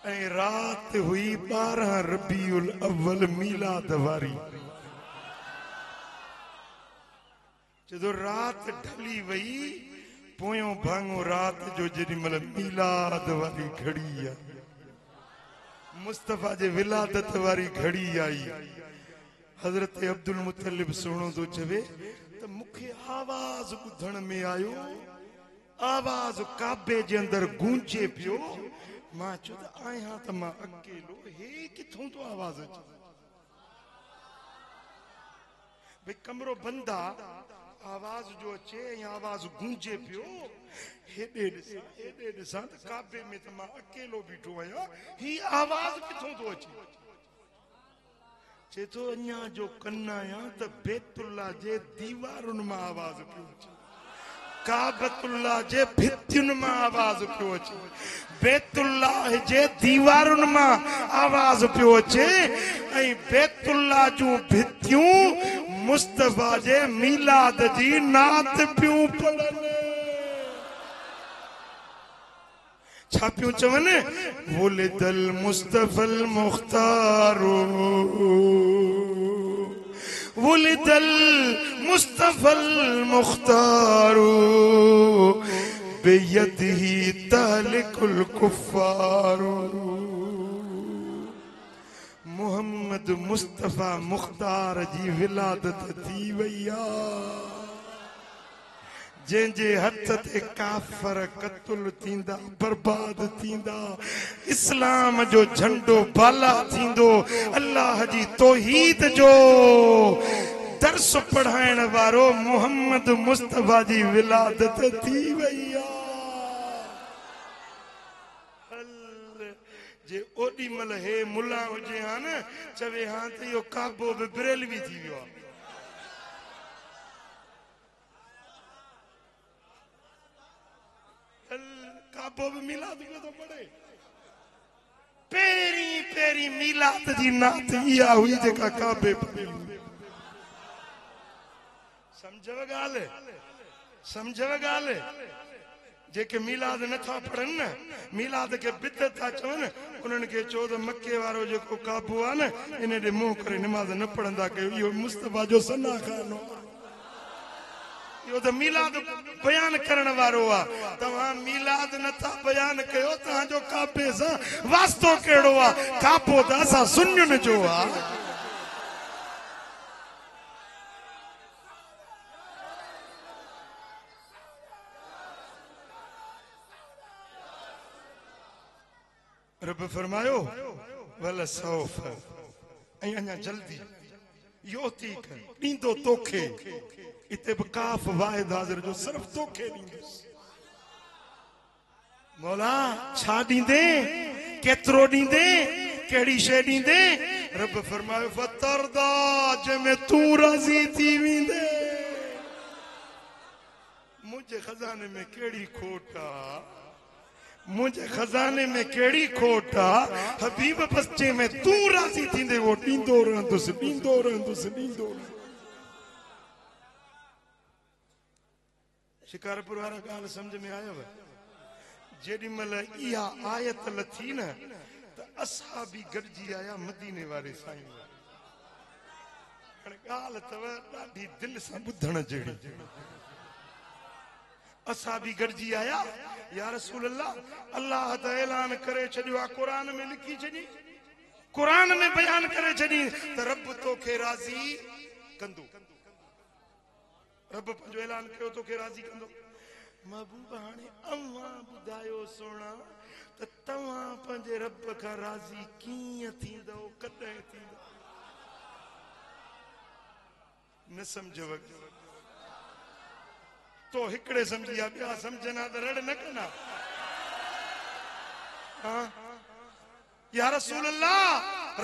ऐं रात हुई 12 रबीउल अव्वल मीलाद वारी जदों रात ढली वई पोयों भाङो रात जो जेॾीमहिल मीलाद वारी घड़ी आहे मुस्तफा जे विलादत वारी घड़ी आई हज़रत अब्दुल मुतलिब सुहिणो थो चवे त मूंखे आवाज़ ॿुधण में आयो आवाज़ काबे जे अंदर गूंजे पियो मां चयो त आहियां त मां अकेलो हे किथों तो आवाज़ अचे भई कमरो बंद आहे आवाज़ जो अचे ऐं आवाज़ गूंजे पियो हेॾे ॾिसां त काबे में त मां अकेलो बीठो आहियां ही आवाज़ किथों तो अचे चए थो अञा जो कन आहियां त बैतुल्ला जे दीवारुनि मां आवाज़ पियो अचे काबतुल्लाह जे भितियुनि मां आवाज पियो अचे, बैतुल्लाह जे दीवारुनि मां आवाज पियो अचे, ऐं बैतुल्लाह जूं भितियूं मुस्तफा जे मीलाद जी नात पियूं पढ़नि। छा पियूं चवनि? वुलिदल मुस्तफल मुख्तारो, वुलिदल मुस्तफल मुख्तारो, बेयदिही तालिकुल कुफ्फारो। मोहम्मद मुस्तफा मुख्तार जी विलादत थी वई आहे। जंहिंजे हथ ते काफर क़त्ल थींदा, बर्बाद थींदा, इस्लाम जो झंडो बाला थींदो, अल्लाह जी तौहीद जो दर्स पढ़ाइण वारो मोहम्मद मुस्तफा जी विलादत थी वई आहे। जे ओॾी महिल हे मुला हुजे हा न, चवे हा त इहो काबो बि बरेलवी थी वियो आहे। काबो भी मिलाद में तो पढ़े। पेरी पेरी मिलाद जी नात इहा हुई जेका काबे पढ़ी। समझव गाल, समझव गाल। जेके मिलाद नथा पढ़न न, मिलाद के बिदत था चवन, उन्हनि खे चओ त मके वारो जेको काबो आहे न, इन ॾे मुंहुं करे निमाज़ न पढ़ंदा कयो, इहो मुस्तफा जो सना खानो। यो तो मिलाद बयान करण वारो आ, तव्हां मिलाद नथा बयान कयो, तव्हांजो काबे सां वास्तो कहिड़ो आ? काबो त असां सुन्नियुनि जो आ। रब फरमायो वल सौफ, ऐं अञा जल्दी योती कर ॾींदो तोखे। इते बि काफ वाहिद हाज़िर जो सिर्फ तोखे ॾींदुसि। मौला छा ॾींदे, केतिरो ॾींदे, कहिड़ी शइ ॾींदे? रब फरमायो फतरदा, जंहिंमें तूं राज़ी थी वेंदे। मुंहिंजे खज़ाने में कहिड़ी खोट आ, मुंहिंजे खज़ाने में कहिड़ी खोट आ? हबीब बच्चे में तूं राज़ी थींदे वो ॾींदो रहंदुसि, ॾींदो रहंदुसि, ॾींदो रहंदुसि। शिकारपुर वारा ॻाल्हि सम्झ में आयव? जेॾी महिल इहा आयत लथी न, त असां बि गॾिजी आया मदीने वारे साईं। हाणे ॻाल्हि अथव ॾाढी दिलि सां ॿुधण जहिड़ी। असां बि गॾिजी आया, या रसूल अल्लाह, अल्लाह त ऐलान करे छॾियो आहे, क़ुरान में लिखी छॾी, क़ुरान में बयान करे छॾी त रब तोखे राज़ी कंदो। रब पंहिंजो ऐलान कयो तोखे राज़ी कंदो। महबूब हाणे अव्हां ॿुधायो सोना, त तव्हां पंहिंजे रब खां राज़ी कीअं थींदव, कॾहिं थींदव? न सम्झव तो हिकिड़े सम्झी आ, ॿिया सम्झना त रड़ न कना। या रसूल अल्लाह,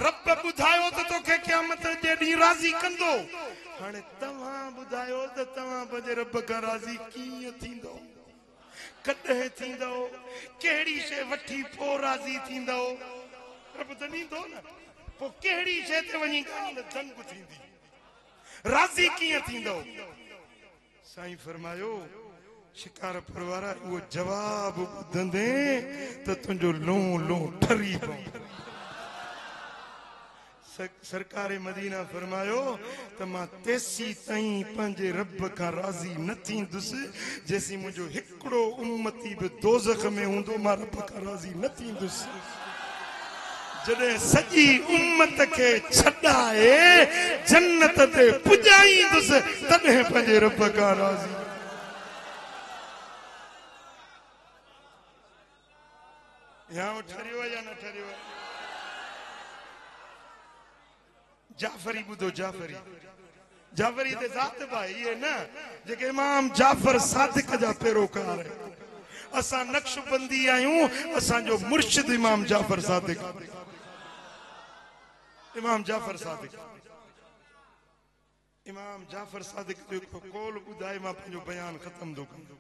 रब ॿुधायो त तोखे क़यामत जे ॾींहुं राज़ी कंदो। हाणे तव्हां ॿुधायो त तव्हां पंहिंजे रब खां राज़ी कीअं थींदो, कॾहिं थींदो, कहिड़ी शइ वठी पोइ राज़ी थींदो? रब त ॾींदो न, पोइ कहिड़ी शइ ते वञी ॻाल्हि दंग थींदी, राज़ी कीअं थींदो? साईं फरमायो, शिकारपुर वारा उहो जवाब ॿुधंदे त तुंहिंजो लों लों ठरी पवंदो। सरकार मदीना फरमायो त मां तेसी ताईं पंहिंजे रब खां राज़ी न थींदुसि जेसीं मुंहिंजो हिकिड़ो उम्मती बि दोज़ख में हूंदो, मां रब खां राज़ी न थींदुसि। जॾहिं सॼी उम्मत खे छॾाए जन्नत ते पुॼाईंदुसि, तॾहिं पंहिंजे रब खां राज़ी। या ठरियो या न ठरियो? जाफरी ॿुधो, जाफरी, जाफरी ते ज़ात भाई है न, जेके इमाम जाफर सादिक जा पैरोकार है। असां नक्शबंदी आहियूं, असांजो मुर्शिद इमाम जाफर सादिक, इमाम जाफर सादिक। इमाम जाफर सादिक जो हिकिड़ो कौल ॿुधाए मां पंहिंजो बयान ख़तम थो कयां।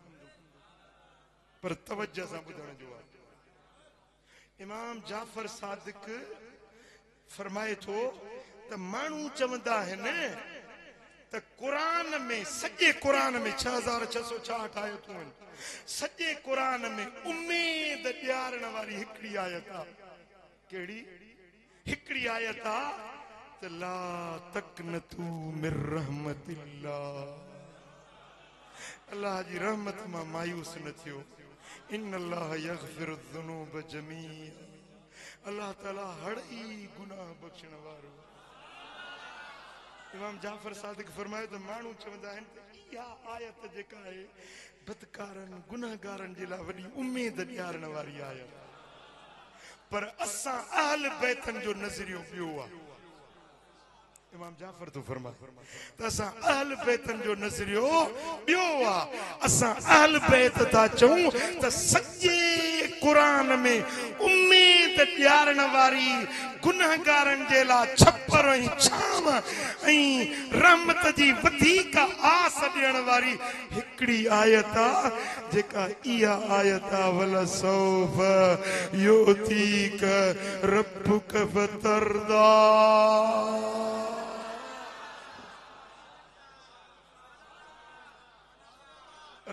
पर तवज्जो सां ॿुधण जो आहे। इमाम जाफर सादिक फरमाए थो त माण्हू चवंदा आहिनि त क़ुरान में, सॼे क़ुरान में 6666 आयतूं आहिनि, सॼे क़ुरान में उम्मीद ॾियारण वारी हिकिड़ी आयत आहे। कहिड़ी? हिकिड़ी आयत आहे त ला तक़नतू मिर रहमतिल्लाह, अल्लाह जी रहमत मां मायूस न थियो। इन अल्लाह यग़फिरु ज़ुनूब जमीअ, अल्लाह ताला हर ई गुनाह बख़्शण वारो। इमाम जाफर सादिक फरमायो त माण्हू चवंदा आहिनि त इहा आयत जेका आहे बदकारनि गुनाहगारनि जे लाइ वॾी उम्मीद ॾियारण वारी आयत, पर असां अहल बैतन जो नज़रियो ॿियो आहे। इमाम जाफर तो फरमाए त असां अहल बैतन जो नज़रियो ॿियो आहे। असां अहल बैत था चऊं त सॼे क़ुरान में उम्मीद ॾियारण वारी गुनाहगारनि जे लाइ छपर ऐं छांव ऐं रहमत जी वधीक आस ॾियण वारी हिकिड़ी आयत आहे, जेका इहा आयत आहे वला सौफ युतीक रब्बुक फतरदा।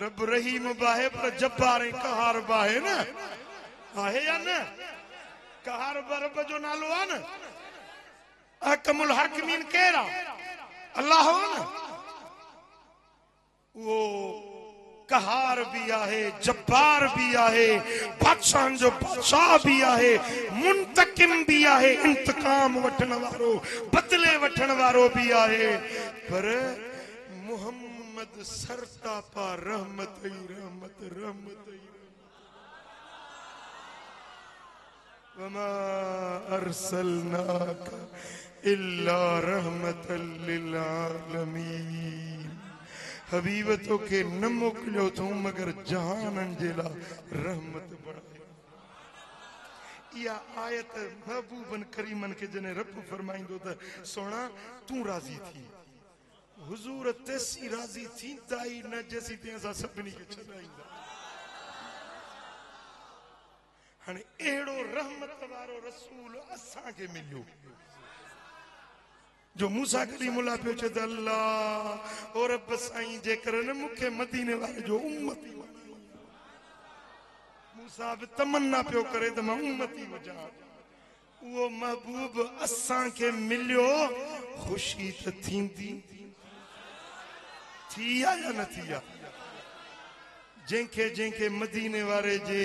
रब रहीम बाहे पर जब्बार ऐं कहार बाहे न, आहे या न? कहार रब जो नालो आहे न। अहकमुल हाकिमीन केरु आहे? अल्लाह आहे न। वो कहार भी आहे, जब्बार भी आहे, बादशाहन जो बादशाह भी आहे, मुंतकिम भी आहे, इंतकाम वठण वारो, बदले वठण वारो भी आहे। पर मोहम्मद सरतापा रहमत ही रहमत, रहमत ही वमा अरसलनाक इल्ला रहमतल लिल आलमीन। हबीब तो के न मोकिलियो अथऊं मगर जहाननि जे लाइ रहमत बणायो। इहा आयत महबूबन करीमन खे जॾहिं रब फरमाईंदो त सोना तूं राज़ी थी, हुजूर तेसी राज़ी थींदा ई न जेसी ते असां सभिनी खे छॾाईंदा। हाणे अहिड़ो रहमत वारो रसूल असांखे मिलियो जो मूसा कलीमुल्लाह पियो चए त अल्लाह और रब साईं जेकर न मूंखे मदीने वारे जो उम्मती बणायो। मूसा बि तमन्ना पियो करे त मां उम्मती हुजां। उहो महबूब असांखे मिलियो, ख़ुशी त थींदी थी या न थी आहे? जंहिंखे जंहिंखे मदीने वारे जे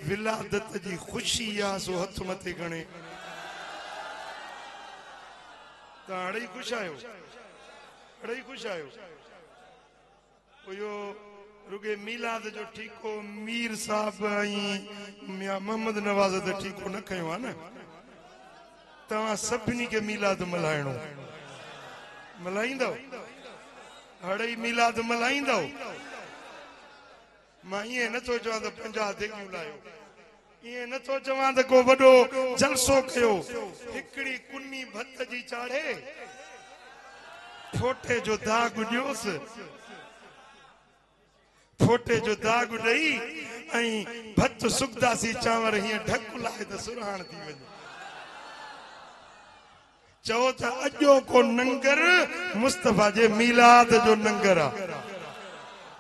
विलादत जी ख़ुशी आहे सो हथ मथे खणे। तव्हां अड़े ई ख़ुशि आहियो, अड़े ई ख़ुशि आहियो। इहो रुगे मीलाद जो ठीको मीर साहब ऐं मियां मोहम्मद नवाज़ त ठीको न खयो आहे न। तव्हां सभिनी खे मीलाद मल्हाइणो, मल्हाईंदव? अड़े मीलाद मल्हाईंदव? मां ईअं नथो चवां त 50 देगियूं लाहियो, ईअं नथो चवां त को वॾो जलसो कयो। हिकिड़ी कुन्नी भत जी चाढ़े, फोटे जो दाग ॾियोसि, फोटे जो दाग ॾेई ऐं भत सुकदासी चांवर हीअं ढक लाहे त सुराण थी वञे। चओ त अॼो को नंगर मुस्तफा जे मीलाद जो नंगर आहे।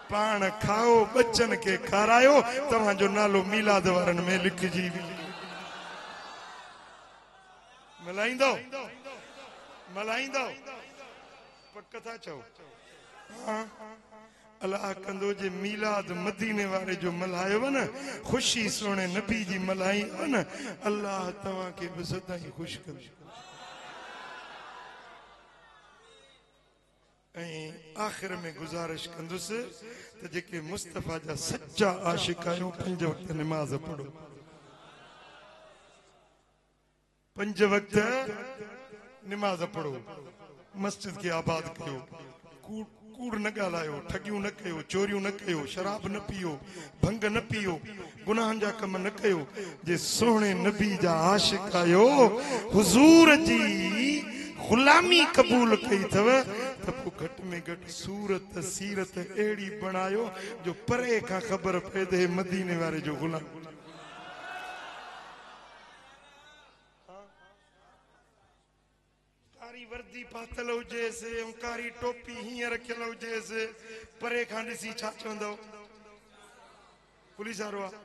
पाण खाओ, बच्चन के खारायो, तव्हांजो नालो मीलाद वारनि में लिखजी वञे। मल्हाईंदव? मल्हाईंदव? पक था चओ? अलाह कंदो जे मीलाद मदीने वारे जो मल्हायो न, ख़ुशी सोने नबी जी मल्हाई न, अल्लाह तव्हांखे बि सदाईं ख़ुशि कंदो। ऐं आख़िर में गुज़ारिश कंदुसि त जेके मुस्तफ़ा जा सच्चा आशिक आहियो 5 वक़्त नमाज़ पढ़ो, 5 वक़्त नमाज़ पढ़ो, मस्जिद खे आबाद कयो, कूड़ न ॻाल्हायो, ठगियूं न कयो, चोरियूं न कयो, शराब न पियो, भंग न पियो, गुनाहनि जा कम न कयो। जे सोहणे नबी जा आशिक आहियो, हुज़ूर जी गुलामी कबूल कई अथव त पोइ घटि में घटि सूरत सीरत अहिड़ी बणायो जो परे खां ख़बर पए त हे मदीने वारे जो गुलाम। कारी वर्दी पातल हुजेसि ऐं कारी टोपी हीअं रखियल हुजेसि, परे खां ॾिसी छा चवंदव? पुलिस वारो आहे,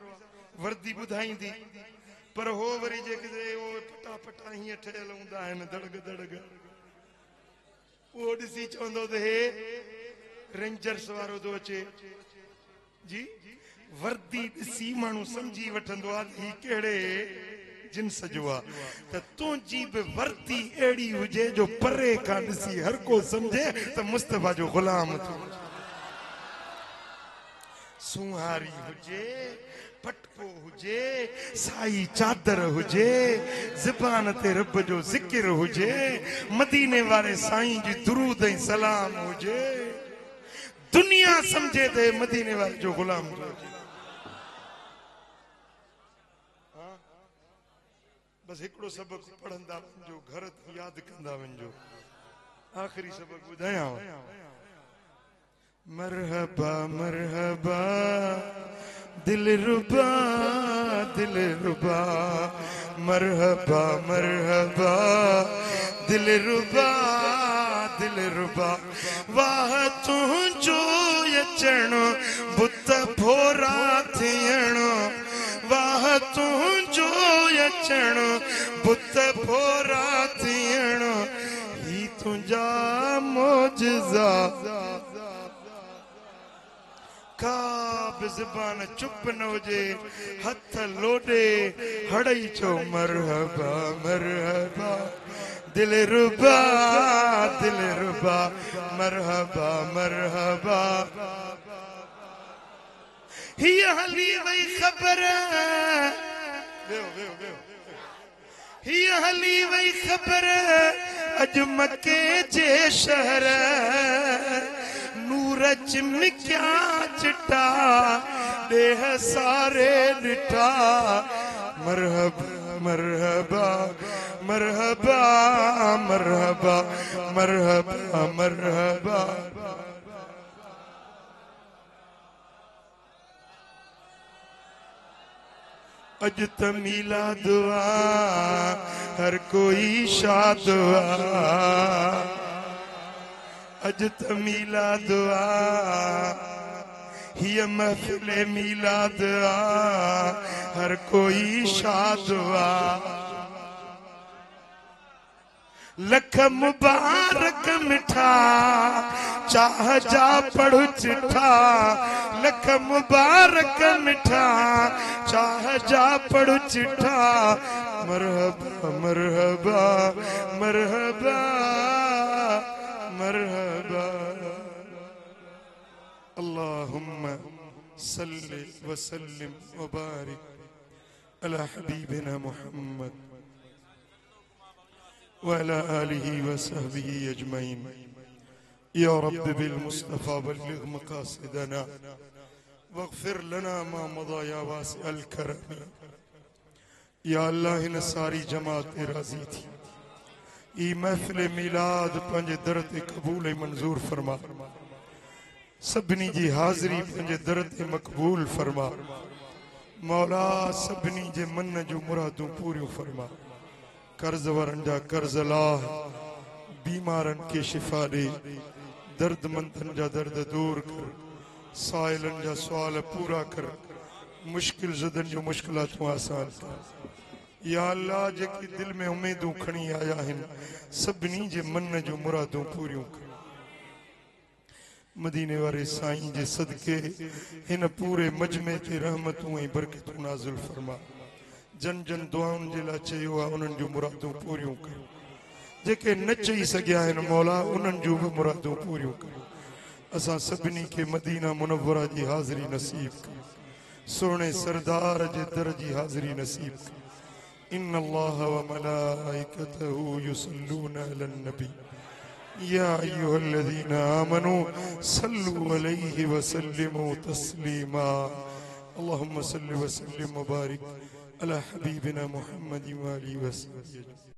वर्दी ॿुधाईंदी, पर हो वरी जेके पटा पटा हीअं ठहियल हूंदा आहिनि दड़ग दड़ग, उहो ॾिसी चवंदो त हे रेंजर्स वारो थो अचे जी। वर्दी ॾिसी माण्हू सम्झी वठंदो आहे ही कहिड़े जिन्स जो आहे। त तुंहिंजी बि वर्दी अहिड़ी हुजे जो परे खां ॾिसी हर को सम्झे त मुस्तफा जो गुलाम थियो। सुहारी हुजे, पटको हुजे, साई चादर हुजे, ज़बान ते रब जो ज़िक्र हुजे, मदीने वारे साईं जी दुरूद ऐं सलाम हुजे, दुनिया समझे ते मदीने वारे जो गुलाम हुजे। बस हिकिड़ो सबक पढ़ंदा वञो, घर यादि कंदा वञो। आख़िरी सबक ॿुधायां, मरहबा मरहबा दिलरुबा दिलरुबा, मरहबा मरहबा दिलरुबा दिलरुबा, वाह तुंहिंजो अचण बुत भोरा थियण, वाह तुंहिंजो अचण बुत भोरा थियण, ही तुंहिंजा मोजज़ा। का बि ज़बान चुप न हुजे, हथ लोॾे हड़ई चो मरहबा मरहबा दिलरुबा दिलरुबा, मरहबा मरहबा। हीअ हली वई ख़बर, हीअ हली वई ख़बर अॼु मके जे शहर, नूर चिमकिया चिटा देह सारे ॾिठा, मरहबा मरहबा मरहबा मरहबा मरहबा मरहबा। अज त मीलाद हर कोई शाद, अज त मीलाद हिय महफिल मीलाद हर कोई शाद। लख मुबारक मिठा चाह जा पढ़ चिठा, लख मुबारक मिठा चाह जा पढ़ चिठा, मरहबा मरहबा मरहबा मरहबा। अल्लाहुम्मा सल्लि व सल्लिम व बारिक अला हबीबिना मुहम्मद व अला आलिहि व सहबिहि अजमईन। या रब बिल मुस्तफा बल्लिग मकासिदना वग़फिर लना मा मदा या वासिअल करम। या अल्लाह इन सारी जमात ते राज़ी थी, ई महफिल मिलाद पंहिंजे दर ते क़बूल ऐं मंज़ूर फरमा, सभिनी जी हाज़िरी पंहिंजे दर ते मक़बूल फरमा। मौला सभिनी जे मन जूं मुरादूं पूरियूं फरमा, कर्ज़ वारनि जा कर्ज़ लाह, बीमारनि खे शिफ़ा ॾे, दर्दमंदनि जा दर्द दूर कर, साइलनि जा सुवाल पूरा कर, मुश्किल ज़दनि जूं मुश्किलातूं आसान कर। या अल्लाह जेकी दिल में उम्मीदूं खणी आया आहिनि सभिनी जे मन जूं मुरादूं पूरियूं कर। मदीने वारे साईं जे सदके हिन पूरे मजमे ते रहमतूं ऐं बरकतूं नाज़िल फरमा। जन जन दुआउनि जे लाइ चयो आहे उन्हनि जूं मुरादूं पूरियूं कर, जेके न चई सघिया आहिनि मौला उन्हनि जूं बि मुरादूं पूरियूं कर। असां सभिनी खे मदीना मुनव्वरा जी हाज़िरी नसीब कर, सोने सरदार जे दर जी हाज़िरी नसीब कर। इन्न अल्लाह व मलाइकतहू युसल्लूना अलन नबी या अय्युहल्लज़ीना आमनू सल्लू अलैहि व सल्लिमू तस्लीमा। अल्लाहुम्मा सल्लि व सल्लिम व बारिक अला हबीबिना मुहम्मद व आलिहि व सल्लम।